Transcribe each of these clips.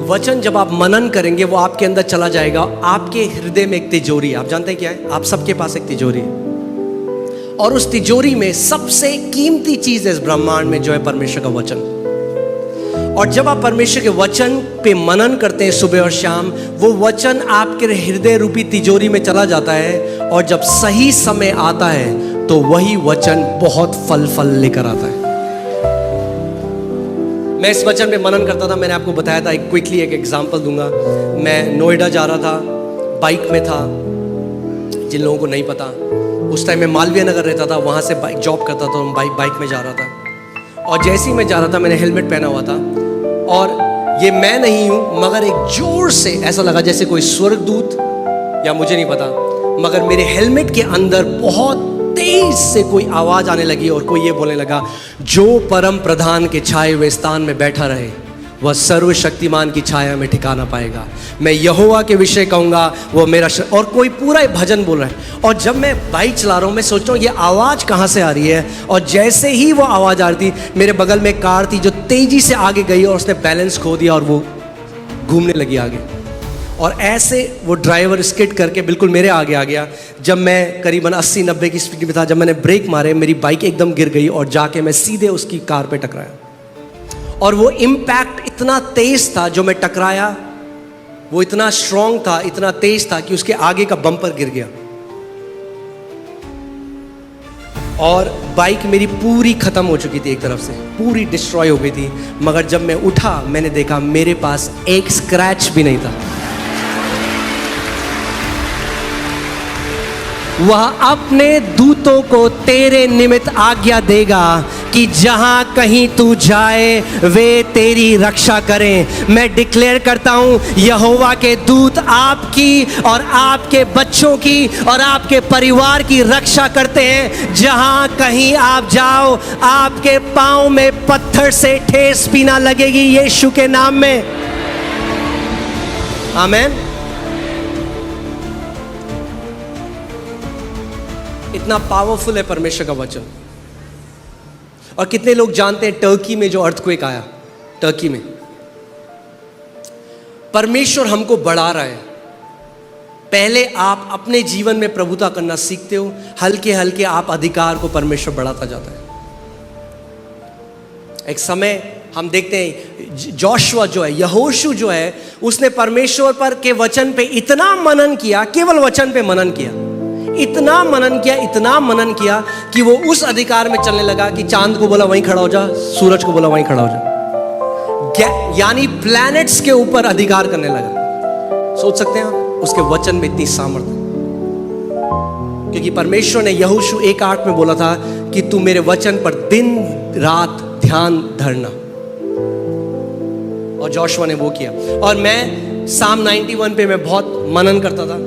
वचन जब आप मनन करेंगे वो आपके अंदर चला जाएगा। आपके हृदय में एक तिजोरी है, आप जानते हैं क्या है? आप सबके पास एक तिजोरी है और उस तिजोरी में सबसे कीमती चीज है इस ब्रह्मांड में, जो है परमेश्वर का वचन। और जब आप परमेश्वर के वचन पे मनन करते हैं सुबह और शाम, वो वचन आपके हृदय रूपी तिजोरी में चला जाता है और जब सही समय आता है तो वही वचन बहुत फल लेकर आता है। मैं इस वचन पे मनन करता था, मैंने आपको बताया था, एक क्विकली एक एग्जांपल दूंगा। मैं नोएडा जा रहा था, बाइक में था। जिन लोगों को नहीं पता, उस टाइम मैं मालवीय नगर रहता था, वहाँ से बाइक जॉब करता था, बाइक में जा रहा था। और जैसे ही मैं जा रहा था, मैंने हेलमेट पहना हुआ था और ये मैं नहीं हूँ, मगर एक जोर से ऐसा लगा जैसे कोई स्वर्गदूत या मुझे नहीं पता, मगर मेरे हेलमेट के अंदर बहुत तेज से कोई आवाज आने लगी और कोई ये बोलने लगा, जो परम प्रधान के छाए हुए स्थान में बैठा रहे वह सर्वशक्तिमान की छाया में ठिकाना पाएगा। मैं यहोवा के विषय कहूँगा, वो मेरा और कोई पूरा भजन बोल रहा है। और जब मैं बाइक चला रहा हूँ, मैं सोच रहा हूँ ये आवाज़ कहाँ से आ रही है। और जैसे ही वो आवाज़ आ रही थी, मेरे बगल में एक कार थी जो तेज़ी से आगे गई और उसने बैलेंस खो दिया और वो घूमने लगी आगे। और ऐसे वो ड्राइवर स्किड करके बिल्कुल मेरे आगे आ गया। जब मैं करीबन 80-90 की स्पीड में था, जब मैंने ब्रेक मारे, मेरी बाइक एकदम गिर गई और जाके मैं सीधे उसकी कार पे टकराया। और वो इम्पैक्ट इतना तेज था, जो मैं टकराया वो इतना स्ट्रांग था, इतना तेज था कि उसके आगे का बम्पर गिर गया और बाइक मेरी पूरी खत्म हो चुकी थी, एक तरफ से पूरी डिस्ट्रॉय हो गई थी। मगर जब मैं उठा, मैंने देखा मेरे पास एक स्क्रैच भी नहीं था। वह अपने दूतों को तेरे निमित्त आज्ञा देगा कि जहां कहीं तू जाए वे तेरी रक्षा करें। मैं डिक्लेयर करता हूं, यहोवा के दूत आपकी और आपके बच्चों की और आपके परिवार की रक्षा करते हैं। जहां कहीं आप जाओ, आपके पांव में पत्थर से ठेस भी ना लगेगी, यीशु के नाम में। आमीन। इतना पावरफुल है परमेश्वर का वचन। और कितने लोग जानते हैं टर्की में जो अर्थक्वेक आया, टर्की में परमेश्वर हमको बढ़ा रहा है। पहले आप अपने जीवन में प्रभुता करना सीखते हो, हल्के हल्के आप अधिकार को परमेश्वर बढ़ाता जाता है। एक समय हम देखते हैं जोशुआ जो है, यहोशू जो है, उसने परमेश्वर पर के वचन पे इतना मनन किया, केवल वचन पे मनन किया, इतना मनन किया कि वो उस अधिकार में चलने लगा कि चांद को बोला वहीं खड़ा हो जा, सूरज को बोला वहीं खड़ा हो जा, यानी प्लैनेट्स के ऊपर अधिकार करने लगा। सोच सकते हैं आप, उसके वचन में इतनी सामर्थ्य, क्योंकि परमेश्वर ने यहोशू 1:8 में बोला था कि तू मेरे वचन पर दिन रात ध्यान धरना, और जोशुआ ने वो किया। और मैं साम 91 पे मैं बहुत मनन करता था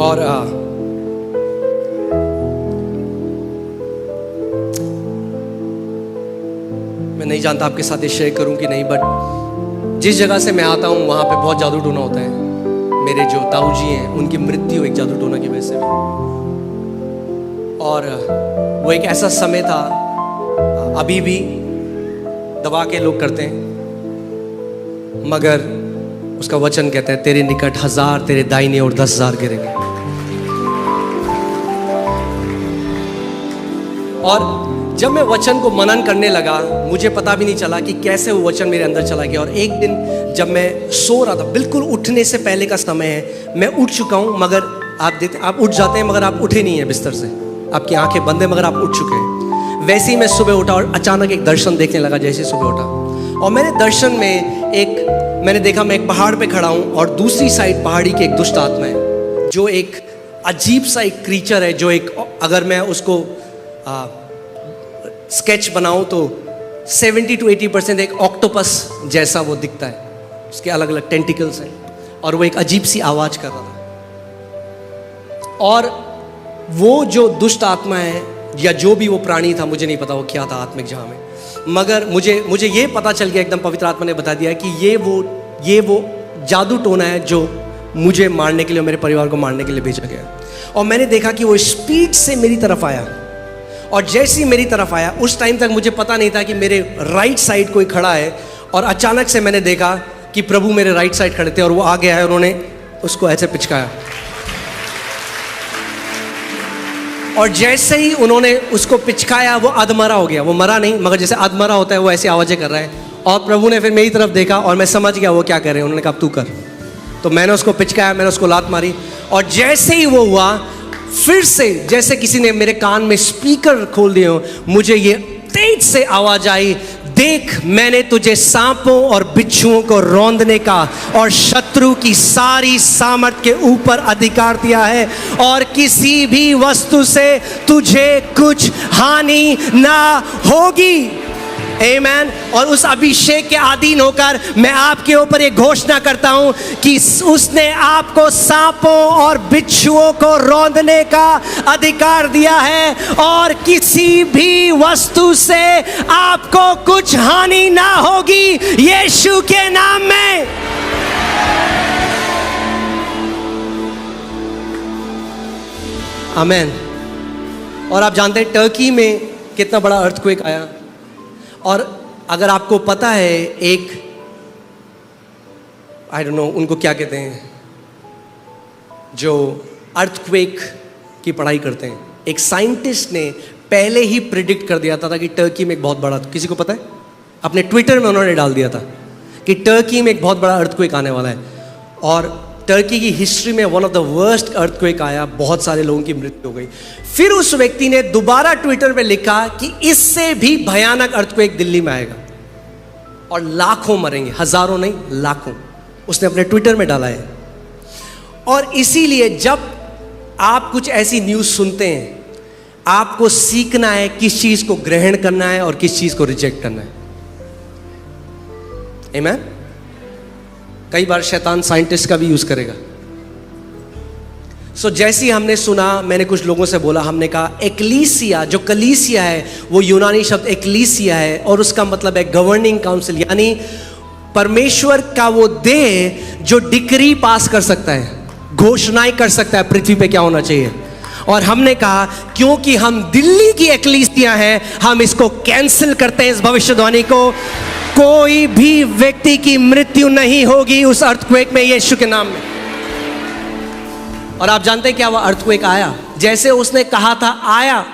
और मैं नहीं जानता आपके साथ ये शेयर करूं कि नहीं, बट जिस जगह से मैं आता हूं वहां पे बहुत जादू टोना होता है। मेरे जो ताऊ जी हैं, उनकी मृत्यु एक जादू टोना की वजह से हुई। और वो एक ऐसा समय था, अभी भी दबा के लोग करते हैं, मगर उसका वचन कहता है तेरे निकट 1000 तेरे दाहिने और 10,000 गिरेंगे। और जब मैं वचन को मनन करने लगा, मुझे पता भी नहीं चला कि कैसे वो वचन मेरे अंदर चला गया। और एक दिन जब मैं सो रहा था, बिल्कुल उठने से पहले का समय है, मैं उठ चुका हूँ, मगर आप उठ जाते हैं मगर आप उठे नहीं हैं बिस्तर से, आपकी आंखें बंद है मगर आप उठ चुके हैं। वैसे ही मैं सुबह उठा और अचानक एक दर्शन देखने लगा। जैसे सुबह उठा और मैंने दर्शन में मैंने देखा, मैं एक पहाड़ पे खड़ा हूँ और दूसरी साइड पहाड़ी की एक दुष्ट आत्मा है, जो एक अजीब सा एक क्रीचर है, जो एक, अगर मैं उसको स्केच बनाऊं तो 70 to 80% एक ऑक्टोपस जैसा वो दिखता है। उसके अलग अलग टेंटिकल्स हैं और वो एक अजीब सी आवाज कर रहा था। और वो जो दुष्ट आत्मा है या जो भी वो प्राणी था, मुझे नहीं पता वो क्या था आत्मिक जहां में, मगर मुझे ये पता चल गया, एकदम पवित्र आत्मा ने बता दिया कि ये वो जादू टोना है जो मुझे मारने के लिए और मेरे परिवार को मारने के लिए भेजा गया। और मैंने देखा कि वो स्पीड से मेरी तरफ आया और जैसे ही मेरी तरफ आया, उस टाइम तक मुझे पता नहीं था कि मेरे राइट साइड कोई खड़ा है, और अचानक से मैंने देखा कि प्रभु मेरे राइट साइड खड़े थे और वो आ गया है, उन्होंने उसको ऐसे पिचकाया। और जैसे ही उन्होंने उसको पिचकाया वो अधमरा हो गया। वो मरा नहीं, मगर जैसे अधमरा होता है वो ऐसी आवाज़ें कर रहा है। और प्रभु ने फिर मेरी तरफ देखा और मैं समझ गया वो क्या कर रहे हैं। उन्होंने कहा तू कर। तो मैंने उसको पिचकाया, मैंने उसको लात मारी, और जैसे ही वो हुआ, फिर से जैसे किसी ने मेरे कान में स्पीकर खोल दिए हो, मुझे ये तेज से आवाज़ आई, देख मैंने तुझे सांपों और बिच्छुओं को रौंदने का और शत्रु की सारी सामर्थ के ऊपर अधिकार दिया है, और किसी भी वस्तु से तुझे कुछ हानि ना होगी। आमीन। और उस अभिषेक के अधीन होकर मैं आपके ऊपर ये घोषणा करता हूं कि उसने आपको सांपों और बिच्छुओं को रौंदने का अधिकार दिया है, और किसी भी वस्तु से आपको कुछ हानि ना होगी, यीशु के नाम में। आमीन। और आप जानते हैं टर्की में कितना बड़ा अर्थक्वेक आया, और अगर आपको पता है, एक आई डोंट नो उनको क्या कहते हैं, जो अर्थक्वेक की पढ़ाई करते हैं, एक साइंटिस्ट ने पहले ही प्रिडिक्ट कर दिया था कि टर्की में एक बहुत बड़ा, किसी को पता है? अपने ट्विटर में उन्होंने डाल दिया था कि टर्की में एक बहुत बड़ा अर्थक्वेक आने वाला है। और टर्की की हिस्ट्री में one of the worst earthquake आया, बहुत सारे लोगों की मृत्यु हो गई। फिर उस व्यक्ति ने दोबारा ट्विटर पे लिखा कि इससे भी भयानक अर्थक्वेक दिल्ली में आएगा और लाखों मरेंगे, हजारों नहीं लाखों। उसने अपने ट्विटर में डाला है। और इसीलिए जब आप कुछ ऐसी न्यूज़ सुनते हैं, आपको सीखना है किस चीज़ को ग्रहण करना है और किस चीज़ को रिजेक्ट करना है। आमीन। कई बार शैतान साइंटिस्ट का भी यूज़ करेगा। सो जैसे ही हमने सुना, मैंने कुछ लोगों से बोला, हमने कहा एक्लीसिया, जो कलीसिया है वो यूनानी शब्द एक्लीसिया है, और उसका मतलब है गवर्निंग काउंसिल, यानी परमेश्वर का वो देह जो डिक्री पास कर सकता है, घोषणाएं कर सकता है पृथ्वी पे क्या होना चाहिए। और हमने कहा क्योंकि हम दिल्ली की एक्लीसिया हैं, हम इसको कैंसिल करते हैं, इस भविष्यवाणी को। कोई भी व्यक्ति की मृत्यु नहीं होगी उस अर्थक्वेक में, यीशु के नाम में। और आप जानते हैं क्या, वह अर्थक्वेक आया जैसे उसने कहा था, आया।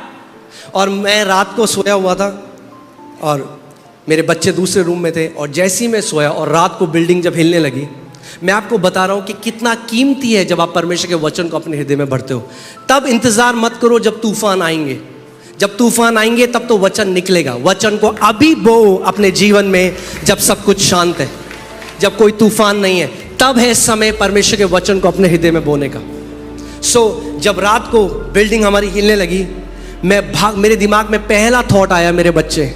और मैं रात को सोया हुआ था और मेरे बच्चे दूसरे रूम में थे, और जैसे ही मैं सोया और रात को बिल्डिंग जब हिलने लगी, मैं आपको बता रहा हूं कि कितना कीमती है जब आप परमेश्वर के वचन को अपने हृदय में भरते हो। तब इंतजार मत करो जब तूफान आएंगे। जब तूफान आएंगे तब तो वचन निकलेगा। वचन को अभी बो अपने जीवन में, जब सब कुछ शांत है, जब कोई तूफान नहीं है, तब है समय परमेश्वर के वचन को अपने हृदय में बोने का। जब रात को बिल्डिंग हमारी हिलने लगी, मेरे दिमाग में पहला थॉट आया मेरे बच्चे,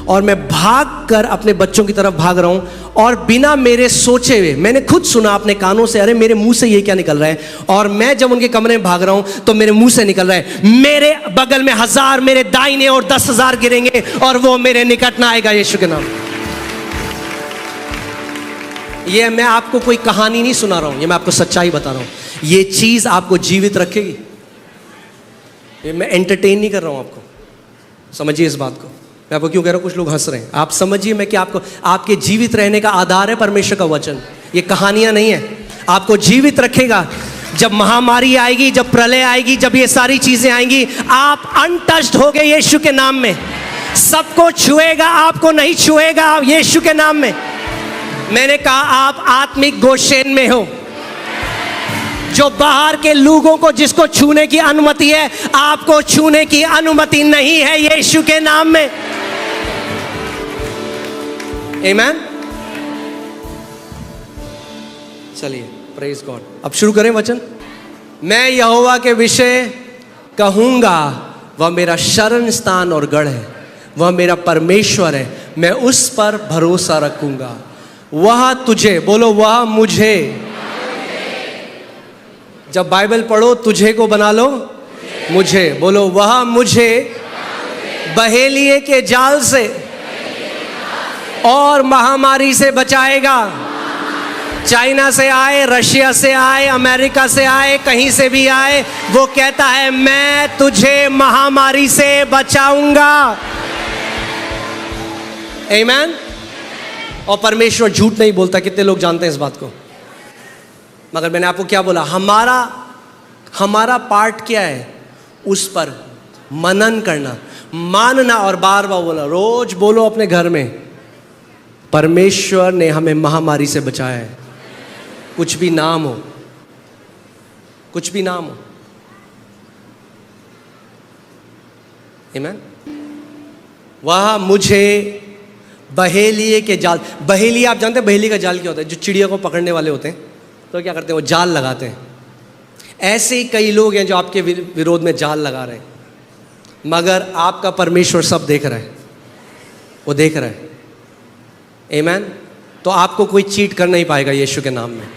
और मैं भाग कर अपने बच्चों की तरफ भाग रहा हूं, और बिना मेरे सोचे हुए मैंने खुद सुना अपने कानों से, अरे मेरे मुंह से ये क्या निकल रहा है। और मैं जब उनके कमरे में भाग रहा हूं तो मेरे मुंह से निकल रहा है, मेरे बगल में 1000 मेरे दाहिने और 10,000 गिरेंगे और वो मेरे निकट ना आएगा, यीशु के नाम। ये मैं आपको कोई कहानी नहीं सुना रहा हूं, ये मैं आपको सच्चाई बता रहा हूं। ये चीज आपको जीवित रखेगी। ये मैं एंटरटेन नहीं कर रहा हूं आपको, समझिए इस बात को। मैं आपको क्यों कह रहा हूं, कुछ लोग हंस रहे हैं, आप समझिए मैं कि आपको, आपके जीवित रहने का आधार है परमेश्वर का वचन। ये कहानियां नहीं है, आपको जीवित रखेगा। जब महामारी आएगी, जब प्रलय आएगी, जब ये सारी चीजें आएंगी, आप अनटच्ड हो गए यीशु के नाम में। सबको छुएगा, आपको नहीं छुएगा, यीशु के नाम में। मैंने कहा आप आत्मिक गोशेन में हो। जो बाहर के लोगों को जिसको छूने की अनुमति है, आपको छूने की अनुमति नहीं है, यीशु के नाम में। आमीन। चलिए, प्रेज गॉड। अब शुरू करें वचन। मैं यहोवा के विषय कहूंगा, वह मेरा शरण स्थान और गढ़ है, वह मेरा परमेश्वर है, मैं उस पर भरोसा रखूंगा। वह तुझे, बोलो वह मुझे। जब बाइबल पढ़ो तुझे को बना लो मुझे। बोलो वह मुझे बहेलिए के जाल से और महामारी से बचाएगा। चाइना से आए, रशिया से आए, अमेरिका से आए, कहीं से भी आए, वो कहता है मैं तुझे महामारी से बचाऊंगा। आमीन। और परमेश्वर झूठ नहीं बोलता। कितने लोग जानते हैं इस बात को? मगर मैंने आपको क्या बोला, हमारा पार्ट क्या है? उस पर मनन करना, मानना और बार बार बोला। रोज बोलो अपने घर में, परमेश्वर ने हमें महामारी से बचाया है। कुछ भी नाम हो, कुछ भी नाम हो। आमीन। वह मुझे बहेलिए के जाल, बहेलिया आप जानते हैं बहेली का जाल क्या होता है? जो चिड़िया को पकड़ने वाले होते हैं, तो क्या करते हैं? वो जाल लगाते हैं। ऐसे ही कई लोग हैं जो आपके विरोध में जाल लगा रहे हैं, मगर आपका परमेश्वर सब देख रहा है, वो देख रहा है। आमीन। तो आपको कोई चीट कर नहीं पाएगा यीशु के नाम में।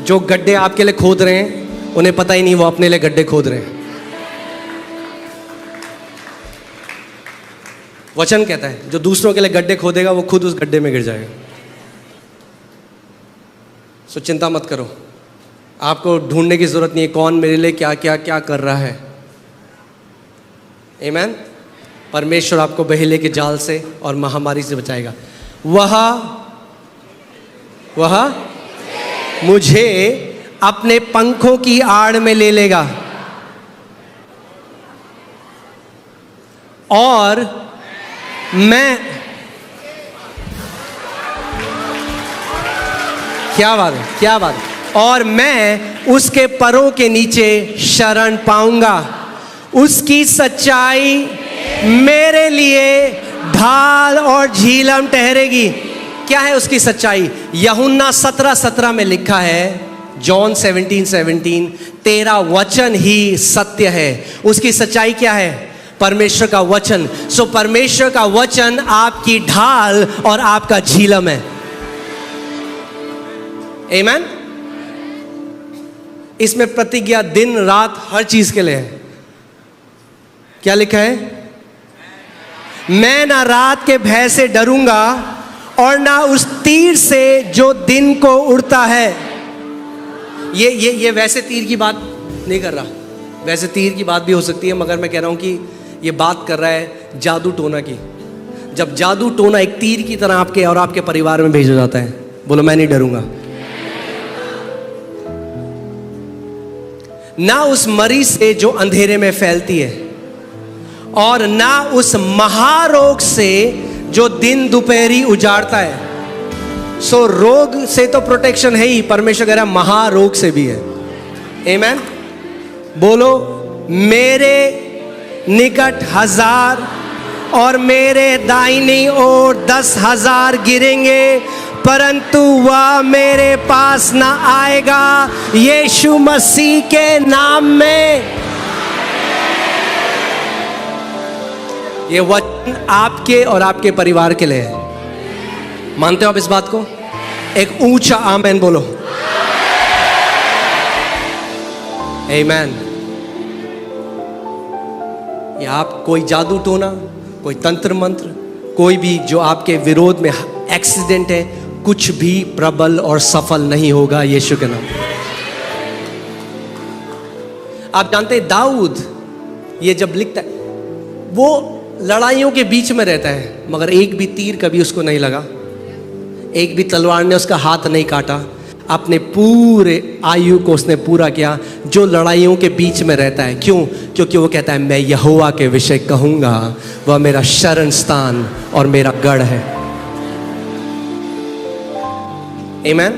जो गड्ढे आपके लिए खोद रहे हैं, उन्हें पता ही नहीं वो अपने लिए गड्ढे खोद रहे हैं। वचन कहता है जो दूसरों के लिए गड्ढे खोदेगा वो खुद उस गड्ढे में गिर जाएगा। सो चिंता मत करो, आपको ढूंढने की जरूरत नहीं है कौन मेरे लिए क्या क्या क्या कर रहा है। आमीन। परमेश्वर आपको बहेले के जाल से और महामारी से बचाएगा। वह मुझे अपने पंखों की आड़ में ले लेगा और मैं, क्या बात है, क्या बात है, और मैं उसके परों के नीचे शरण पाऊंगा। उसकी सच्चाई मेरे लिए ढाल और झीलम ठहरेगी। क्या है उसकी सच्चाई? यूहन्ना 17:17 में लिखा है, जॉन 17:17, तेरा वचन ही सत्य है। उसकी सच्चाई क्या है? परमेश्वर का वचन। सो परमेश्वर का वचन आपकी ढाल और आपका झीलम है। आमीन। इसमें प्रतिज्ञा दिन रात हर चीज के लिए है। क्या लिखा है? मैं ना रात के भय से डरूंगा और ना उस तीर से जो दिन को उड़ता है। ये वैसे तीर की बात नहीं कर रहा, वैसे तीर की बात भी हो सकती है, मगर मैं कह रहा हूं कि ये बात कर रहा है जादू टोना की। जब जादू टोना एक तीर की तरह आपके और आपके परिवार में भेजा जाता है, बोलो मैं नहीं डरूंगा। ना उस मरी से जो अंधेरे में फैलती है, और ना उस महारोग से जो दिन दोपहरी उजाड़ता है। सो रोग से तो प्रोटेक्शन है ही, परमेश्वर कह रहा है महारोग से भी है। आमीन। बोलो मेरे निकट 1000 और मेरे दाहिनी ओर 10,000 गिरेंगे, परंतु वह मेरे पास ना आएगा। यीशु मसीह के नाम में। ये वचन आपके और आपके परिवार के लिए है। मानते हो आप इस बात को? एक ऊंचा आमेन बोलो। आमेन। ये आप कोई जादू टोना, कोई तंत्र मंत्र, कोई भी जो आपके विरोध में एक्सीडेंट है, कुछ भी प्रबल और सफल नहीं होगा यीशु के नाम। आप जानते हैं दाऊद ये जब लिखता है, वो लड़ाइयों के बीच में रहता है, मगर एक भी तीर कभी उसको नहीं लगा, एक भी तलवार ने उसका हाथ नहीं काटा। अपने पूरे आयु को उसने पूरा किया जो लड़ाइयों के बीच में रहता है। क्यों? क्योंकि वो कहता है मैं यहोवा के विषय कहूंगा, वह मेरा शरण स्थान और मेरा गढ़ है। आमीन।